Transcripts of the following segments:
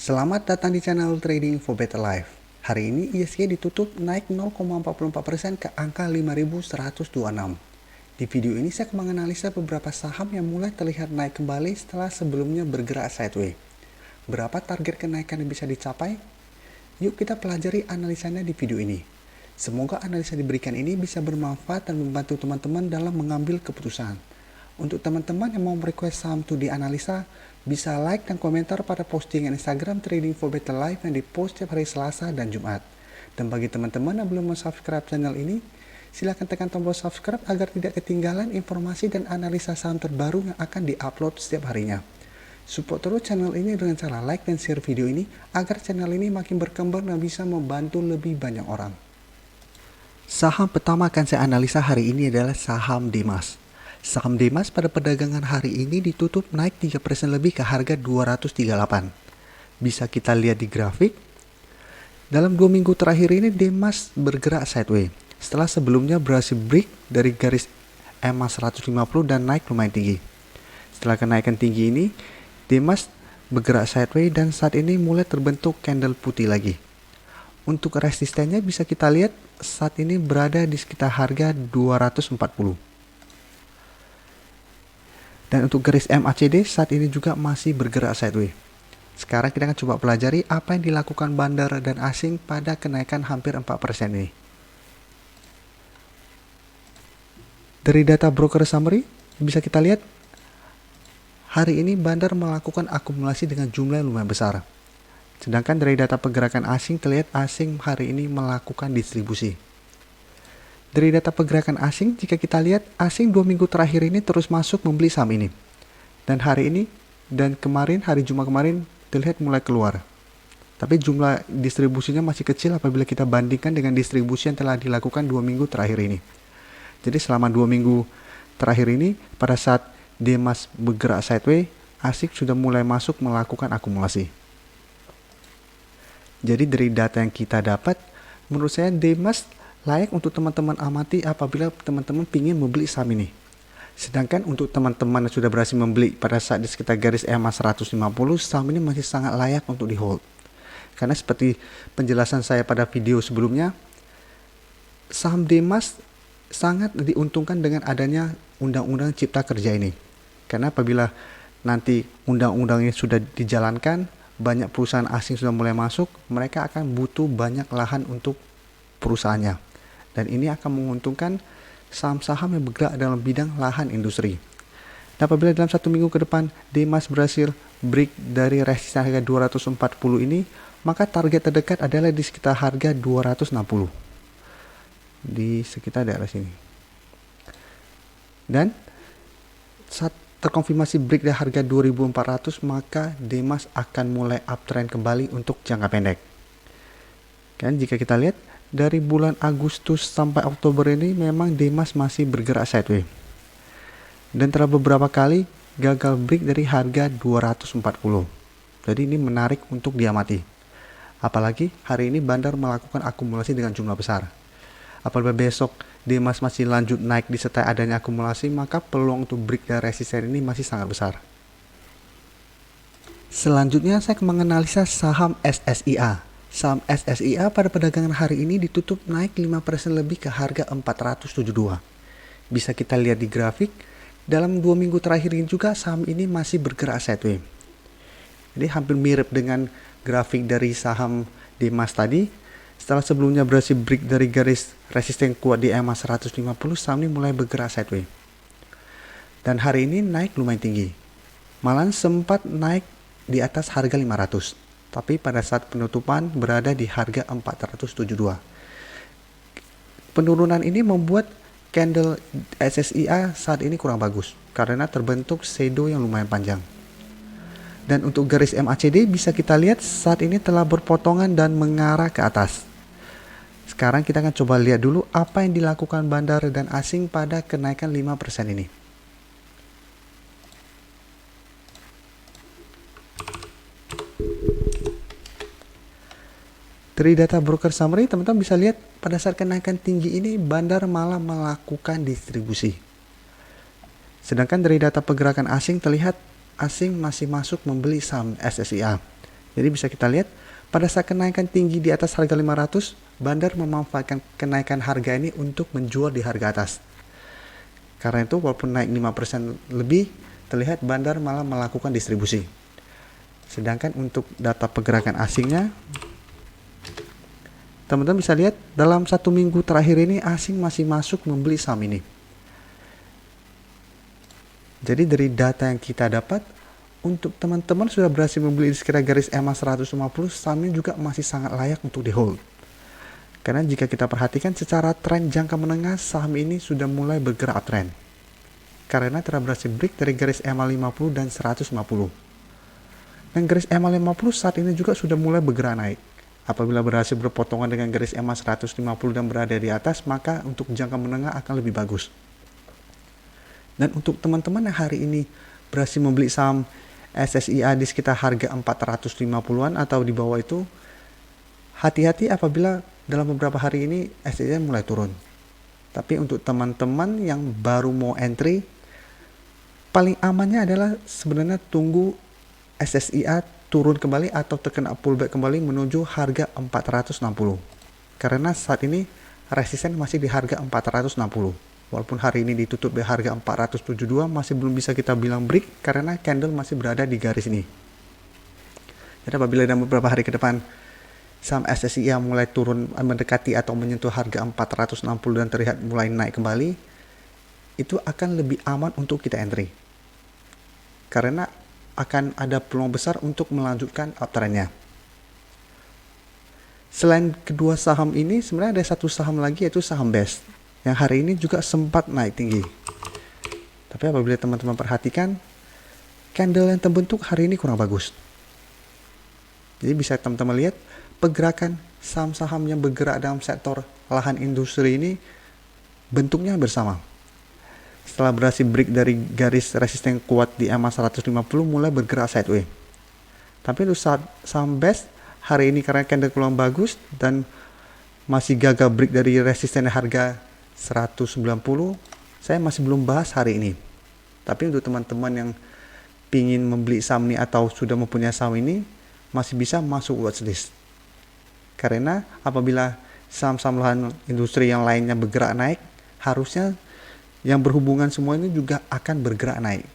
Selamat datang di channel Trading for Better Life. Hari ini ISG ditutup naik 0,44% ke angka 5.126. Di video ini saya akan menganalisa beberapa saham yang mulai terlihat naik kembali setelah sebelumnya bergerak sideways. Berapa target kenaikan yang bisa dicapai? Yuk kita pelajari analisanya di video ini. Semoga analisa diberikan ini bisa bermanfaat dan membantu teman-teman dalam mengambil keputusan. Untuk teman-teman yang mau request saham itu dianalisa, bisa like dan komentar pada postingan Instagram Trading for Better Life yang dipost setiap hari Selasa dan Jumat. Dan bagi teman-teman yang belum subscribe channel ini, silakan tekan tombol subscribe agar tidak ketinggalan informasi dan analisa saham terbaru yang akan diupload setiap harinya. Support terus channel ini dengan cara like dan share video ini agar channel ini makin berkembang dan bisa membantu lebih banyak orang. Saham pertama akan saya analisa hari ini adalah saham Demas. Saham Demas pada perdagangan hari ini ditutup naik 3% lebih ke harga 238. Bisa kita lihat di grafik. Dalam 2 minggu terakhir ini Demas bergerak sideways. Setelah sebelumnya berhasil break dari garis EMA 150 dan naik lumayan tinggi. Setelah kenaikan tinggi ini, Demas bergerak sideways dan saat ini mulai terbentuk candle putih lagi. Untuk resistennya bisa kita lihat saat ini berada di sekitar harga 240. Dan untuk garis MACD saat ini juga masih bergerak sideways. Sekarang kita akan coba pelajari apa yang dilakukan bandar dan asing pada kenaikan hampir 4% ini. Dari data broker summary bisa kita lihat hari ini bandar melakukan akumulasi dengan jumlah yang lumayan besar. Sedangkan dari data pergerakan asing terlihat asing hari ini melakukan distribusi. Dari data pergerakan asing, jika kita lihat asing 2 minggu terakhir ini terus masuk membeli saham ini. Dan hari ini dan kemarin, hari Jumat kemarin terlihat mulai keluar. Tapi jumlah distribusinya masih kecil apabila kita bandingkan dengan distribusi yang telah dilakukan 2 minggu terakhir ini. Jadi selama 2 minggu terakhir ini, pada saat Demas bergerak sideways, asing sudah mulai masuk melakukan akumulasi. Jadi dari data yang kita dapat, menurut saya Demas layak untuk teman-teman amati apabila teman-teman ingin membeli saham ini. Sedangkan untuk teman-teman yang sudah berhasil membeli pada saat di sekitar garis EMA 150, saham ini masih sangat layak untuk di hold. Karena seperti penjelasan saya pada video sebelumnya, saham Demas sangat diuntungkan dengan adanya undang-undang cipta kerja ini. Karena apabila nanti undang-undang ini sudah dijalankan, banyak perusahaan asing sudah mulai masuk, mereka akan butuh banyak lahan untuk perusahaannya. Dan ini akan menguntungkan saham-saham yang bergerak dalam bidang lahan industri. Dan apabila dalam 1 minggu ke depan Demas berhasil break dari resisten harga 240 ini, maka target terdekat adalah di sekitar harga 260. Di sekitar daerah sini. Dan saat terkonfirmasi break dari harga 2400, maka Demas akan mulai uptrend kembali untuk jangka pendek. Kan jika kita lihat dari bulan Agustus sampai Oktober ini memang Demas masih bergerak sideways. Dan telah beberapa kali gagal break dari harga 240. Jadi ini menarik untuk diamati. Apalagi hari ini bandar melakukan akumulasi dengan jumlah besar. Apabila besok Demas masih lanjut naik disertai adanya akumulasi, maka peluang untuk break dari resisten ini masih sangat besar. Selanjutnya saya akan menganalisa saham SSIA. Saham SSIA pada perdagangan hari ini ditutup naik 5% lebih ke harga 472. Bisa kita lihat di grafik, dalam 2 minggu terakhir ini juga saham ini masih bergerak sideways. Jadi hampir mirip dengan grafik dari saham Demas tadi. Setelah sebelumnya berhasil break dari garis resisten kuat di EMA 150, saham ini mulai bergerak sideways. Dan hari ini naik lumayan tinggi. Malah sempat naik di atas harga 500. Tapi pada saat penutupan berada di harga 472. Penurunan ini membuat candle SSIA saat ini kurang bagus karena terbentuk shadow yang lumayan panjang. Dan untuk garis MACD bisa kita lihat saat ini telah berpotongan dan mengarah ke atas. Sekarang kita akan coba lihat dulu apa yang dilakukan bandar dan asing pada kenaikan 5% ini. Dari data broker summary, teman-teman bisa lihat pada saat kenaikan tinggi ini bandar malah melakukan distribusi. Sedangkan dari data pergerakan asing terlihat asing masih masuk membeli saham SSIA. Jadi bisa kita lihat pada saat kenaikan tinggi di atas harga 500, bandar memanfaatkan kenaikan harga ini untuk menjual di harga atas. Karena itu walaupun naik 5% lebih, terlihat bandar malah melakukan distribusi. Sedangkan untuk data pergerakan asingnya, teman-teman bisa lihat dalam 1 minggu terakhir ini asing masih masuk membeli saham ini. Jadi dari data yang kita dapat, untuk teman-teman sudah berhasil membeli di sekitar garis EMA 150, sahamnya juga masih sangat layak untuk di hold. Karena jika kita perhatikan secara tren jangka menengah, saham ini sudah mulai bergerak uptrend. Karena telah berhasil break dari garis EMA 50 dan 150. Dan garis EMA 50 saat ini juga sudah mulai bergerak naik. Apabila berhasil berpotongan dengan garis EMA 150 dan berada di atas, maka untuk jangka menengah akan lebih bagus. Dan untuk teman-teman yang hari ini berhasil membeli saham SSIA di sekitar harga 450-an atau di bawah itu, hati-hati apabila dalam beberapa hari ini SSIA mulai turun. Tapi untuk teman-teman yang baru mau entry, paling amannya adalah sebenarnya tunggu SSIA turun kembali atau terkena pullback kembali menuju harga 460. Karena saat ini resisten masih di harga 460. Walaupun hari ini ditutup di harga 472, masih belum bisa kita bilang break karena candle masih berada di garis ini. Jadi apabila dalam beberapa hari ke depan saham SSIA mulai turun mendekati atau menyentuh harga 460 dan terlihat mulai naik kembali, itu akan lebih aman untuk kita entry. Karena akan ada peluang besar untuk melanjutkan uptrendnya. Selain kedua saham ini, sebenarnya ada satu saham lagi yaitu saham BEST yang hari ini juga sempat naik tinggi. Tapi apabila teman-teman perhatikan, candle yang terbentuk hari ini kurang bagus. Jadi bisa teman-teman lihat pergerakan saham-saham yang bergerak dalam sektor lahan industri ini bentuknya bersama. Setelah berhasil break dari garis resisten kuat di EMA 150 mulai bergerak sideways. Tapi untuk saham BEST hari ini karena candle kurang bagus dan masih gagal break dari resisten harga 190, saya masih belum bahas hari ini. Tapi untuk teman-teman yang pingin membeli saham ini atau sudah mempunyai saham ini, masih bisa masuk watchlist. Karena apabila saham-saham lahan industri yang lainnya bergerak naik, harusnya yang berhubungan semua ini juga akan bergerak naik.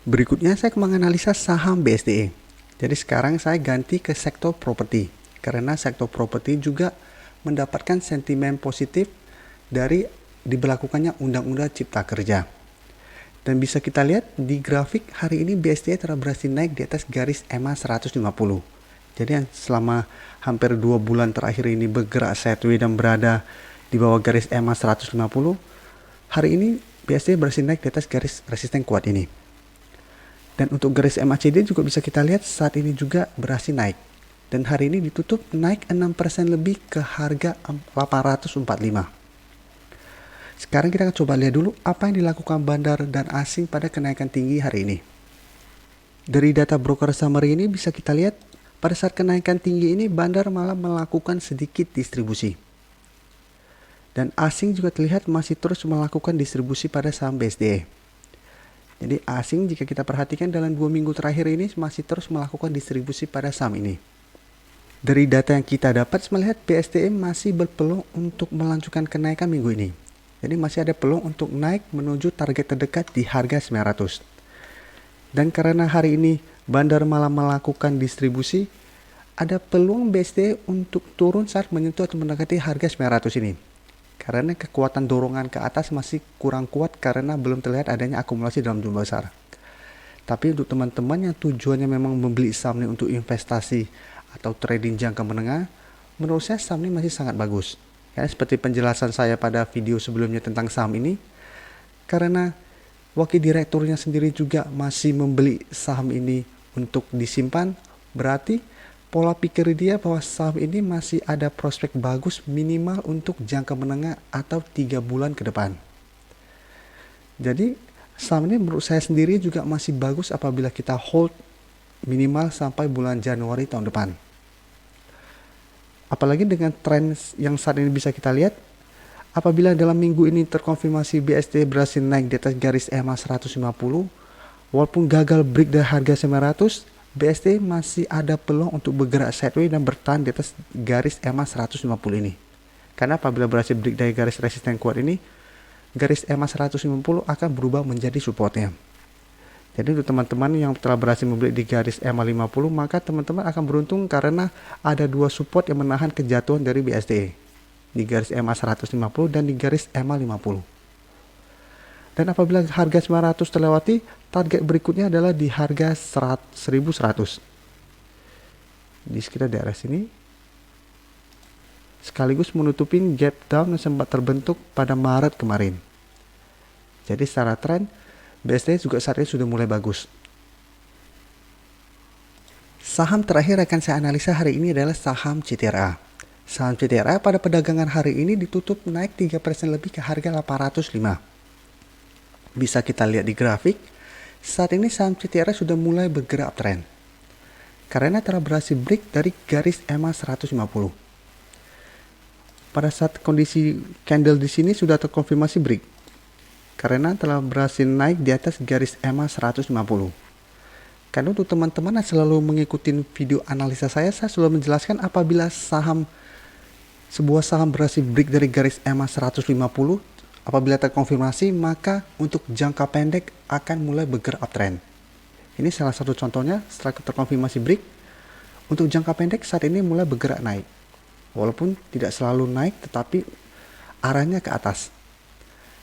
Berikutnya saya menganalisa saham BSDE. Jadi sekarang saya ganti ke sektor properti. Karena sektor properti juga mendapatkan sentimen positif dari diberlakukannya Undang-Undang Cipta Kerja. Dan bisa kita lihat di grafik hari ini BSDE telah berhasil naik di atas garis EMA 150. Jadi yang selama hampir 2 bulan terakhir ini bergerak sideways dan berada di bawah garis EMA 150, hari ini BSDE berhasil naik di atas garis resisten kuat ini. Dan untuk garis MACD juga bisa kita lihat saat ini juga berhasil naik. Dan hari ini ditutup naik 6% lebih ke harga 845. Sekarang kita akan coba lihat dulu apa yang dilakukan bandar dan asing pada kenaikan tinggi hari ini. Dari data broker summary ini bisa kita lihat pada saat kenaikan tinggi ini bandar malah melakukan sedikit distribusi. Dan asing juga terlihat masih terus melakukan distribusi pada saham BSDE. Jadi asing jika kita perhatikan dalam 2 minggu terakhir ini masih terus melakukan distribusi pada saham ini. Dari data yang kita dapat melihat BSDE masih berpeluang untuk melanjutkan kenaikan minggu ini. Jadi masih ada peluang untuk naik menuju target terdekat di harga 900. Dan karena hari ini bandar malah melakukan distribusi, ada peluang BSDE untuk turun saat menyentuh atau mendekati harga 900 ini. Karena kekuatan dorongan ke atas masih kurang kuat karena belum terlihat adanya akumulasi dalam jumlah besar. Tapi untuk teman-teman yang tujuannya memang membeli saham ini untuk investasi atau trading jangka menengah, menurut saya saham ini masih sangat bagus. Ya, seperti penjelasan saya pada video sebelumnya tentang saham ini, karena wakil direkturnya sendiri juga masih membeli saham ini untuk disimpan, berarti pola pikir dia bahwa saham ini masih ada prospek bagus minimal untuk jangka menengah atau 3 bulan ke depan. Jadi saham ini menurut saya sendiri juga masih bagus apabila kita hold minimal sampai bulan Januari tahun depan. Apalagi dengan tren yang saat ini bisa kita lihat, apabila dalam minggu ini terkonfirmasi BSDE berhasil naik di atas garis EMA 150, Walaupun gagal break dari harga 900, BSD masih ada peluang untuk bergerak sideways dan bertahan di atas garis EMA 150 ini. Karena apabila berhasil break dari garis resisten kuat ini, garis EMA 150 akan berubah menjadi supportnya. Jadi untuk teman-teman yang telah berhasil membeli di garis EMA 50, maka teman-teman akan beruntung karena ada dua support yang menahan kejatuhan dari BSD di garis EMA 150 dan di garis EMA 50. Dan apabila harga 900 terlewati, target berikutnya adalah di harga 1100 di sekitar daerah sini, sekaligus menutupin gap down yang sempat terbentuk pada Maret kemarin. Jadi secara tren BSD juga saat ini sudah mulai bagus. Saham terakhir akan saya analisa hari ini adalah saham CTRA. Saham CTRA pada perdagangan hari ini ditutup naik 3% lebih ke harga 805. Bisa kita lihat di grafik, saat ini saham CTRA sudah mulai bergerak uptrend. Karena telah berhasil break dari garis EMA 150. Pada saat kondisi candle di sini sudah terkonfirmasi break. Karena telah berhasil naik di atas garis EMA 150. Karena untuk teman-teman yang selalu mengikuti video analisa saya selalu menjelaskan apabila sebuah saham berhasil break dari garis EMA 150, apabila terkonfirmasi, maka untuk jangka pendek akan mulai bergerak uptrend. Ini salah satu contohnya setelah terkonfirmasi break, untuk jangka pendek saat ini mulai bergerak naik. Walaupun tidak selalu naik, tetapi arahnya ke atas.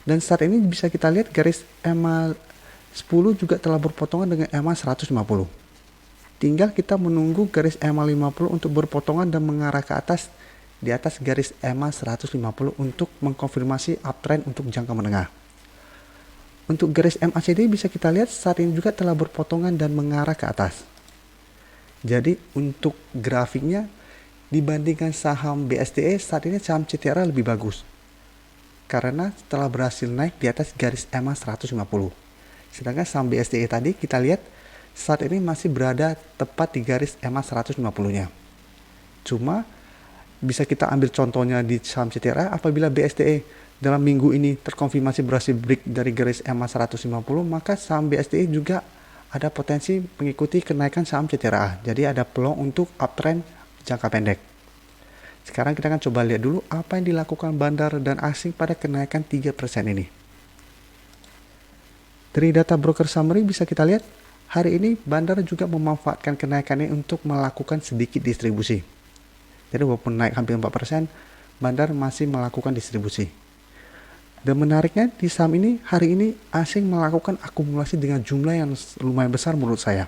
Dan saat ini bisa kita lihat garis EMA 10 juga telah berpotongan dengan EMA 150. Tinggal kita menunggu garis EMA 50 untuk berpotongan dan mengarah ke atas di atas garis EMA 150 untuk mengkonfirmasi uptrend untuk jangka menengah. Untuk garis MACD bisa kita lihat saat ini juga telah berpotongan dan mengarah ke atas. Jadi untuk grafiknya dibandingkan saham BSDE saat ini saham CTRA lebih bagus. Karena telah berhasil naik di atas garis EMA 150. Sedangkan saham BSDE tadi kita lihat saat ini masih berada tepat di garis EMA 150-nya. Cuma bisa kita ambil contohnya di saham CTRA, apabila BSDE dalam minggu ini terkonfirmasi berhasil break dari garis EMA 150, maka saham BSDE juga ada potensi mengikuti kenaikan saham CTRA. Jadi ada peluang untuk uptrend jangka pendek. Sekarang kita akan coba lihat dulu apa yang dilakukan bandar dan asing pada kenaikan 3% ini. Dari data broker summary bisa kita lihat, hari ini bandar juga memanfaatkan kenaikan ini untuk melakukan sedikit distribusi. Jadi walaupun naik hampir 4%, bandar masih melakukan distribusi. Dan menariknya di saham ini, hari ini asing melakukan akumulasi dengan jumlah yang lumayan besar menurut saya.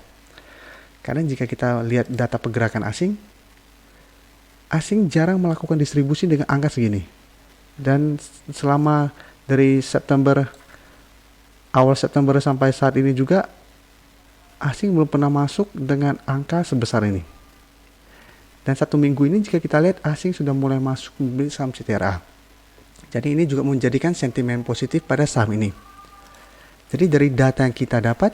Karena jika kita lihat data pergerakan asing jarang melakukan distribusi dengan angka segini. Dan selama dari awal September sampai saat ini juga asing belum pernah masuk dengan angka sebesar ini. Dan satu minggu ini jika kita lihat asing sudah mulai masuk membeli saham CTRA. Jadi ini juga menjadikan sentimen positif pada saham ini. Jadi dari data yang kita dapat,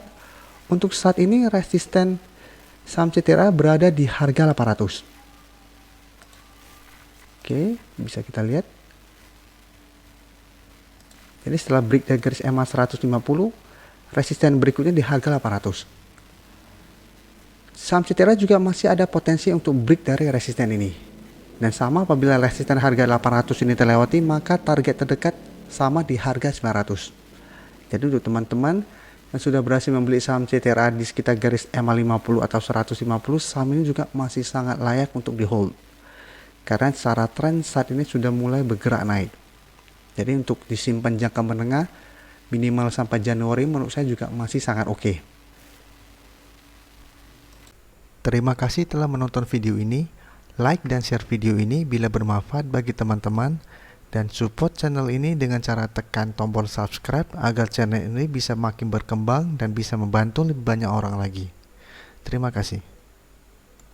untuk saat ini resisten saham CTRA berada di harga 800. Oke, bisa kita lihat. Jadi setelah break dari garis EMA 150, resisten berikutnya di harga 800. Saham CTRA juga masih ada potensi untuk break dari resisten ini. Dan sama apabila resisten harga 800 ini terlewati, maka target terdekat sama di harga 900. Jadi untuk teman-teman yang sudah berhasil membeli saham CTRA di sekitar garis EMA 50 atau 150, saham ini juga masih sangat layak untuk di hold. Karena secara tren saat ini sudah mulai bergerak naik. Jadi untuk disimpan jangka menengah minimal sampai Januari menurut saya juga masih sangat oke. Terima kasih telah menonton video ini. Like dan share video ini bila bermanfaat bagi teman-teman. Dan support channel ini dengan cara tekan tombol subscribe agar channel ini bisa makin berkembang dan bisa membantu lebih banyak orang lagi. Terima kasih.